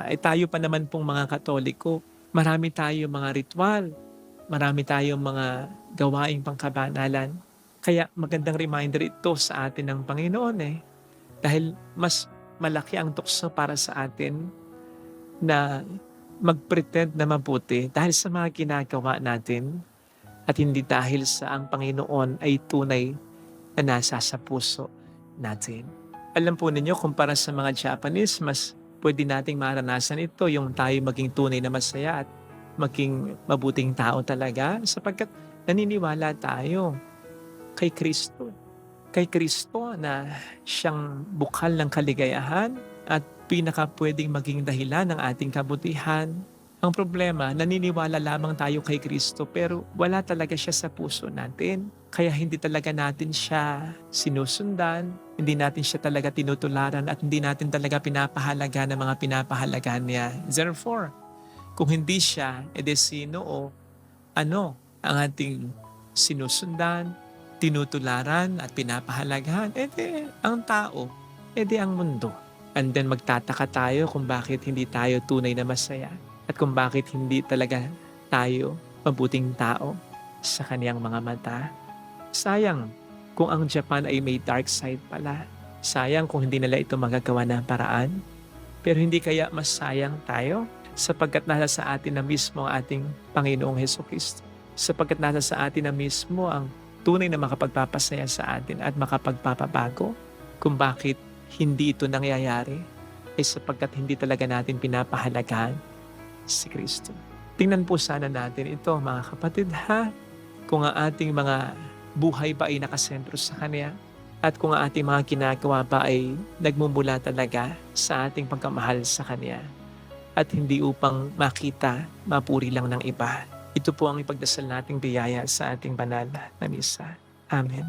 Eh tayo pa naman pong mga Katoliko, marami tayong mga ritual, marami tayong mga gawaing pangkabanalan. Kaya magandang reminder ito sa atin ng Panginoon dahil mas malaki ang tukso para sa atin na mag-pretend na mabuti dahil sa mga ginagawa natin at hindi dahil sa ang Panginoon ay tunay na nasa sa puso natin. Alam po ninyo, kumpara sa mga Japanese, mas pwede nating maranasan ito, yung tayo maging tunay na masaya at maging mabuting tao talaga sapagkat naniniwala tayo kay Kristo. Kay Kristo na siyang bukal ng kaligayahan at pinaka pwedeng maging dahilan ng ating kabutihan. Ang problema, naniniwala lamang tayo kay Kristo pero wala talaga siya sa puso natin. Kaya hindi talaga natin siya sinusundan, hindi natin siya talaga tinutularan at hindi natin talaga pinapahalaga ng mga pinapahalagan niya. Therefore, kung hindi siya, edi sino o ano ang ating sinusundan, tinutularan at pinapahalagahan? Edi ang tao, edi ang mundo. And then magtataka tayo kung bakit hindi tayo tunay na masaya at kung bakit hindi talaga tayo mabuting tao sa kaniyang mga mata. Sayang kung ang Japan ay may dark side pala. Sayang kung hindi nila ito magagawa ng paraan. Pero hindi kaya mas sayang tayo sapagkat nasa sa atin na mismo ang ating Panginoong Hesukristo. Sapagkat nasa sa atin na mismo ang tunay na makapagpapasaya sa atin at makapagpapabago. Kung bakit hindi ito nangyayari ay sapagkat hindi talaga natin pinapahalagahan si Kristo. Tingnan po sana natin ito mga kapatid kung ang ating mga buhay ba ay nakasentro sa Kanya at kung ang ating mga ginagawa ba ay nagmumula talaga sa ating pagkamahal sa Kanya at hindi upang makita, mapuri lang ng iba. Ito po ang ipagdasal nating biyaya sa ating banal na misa. Amen.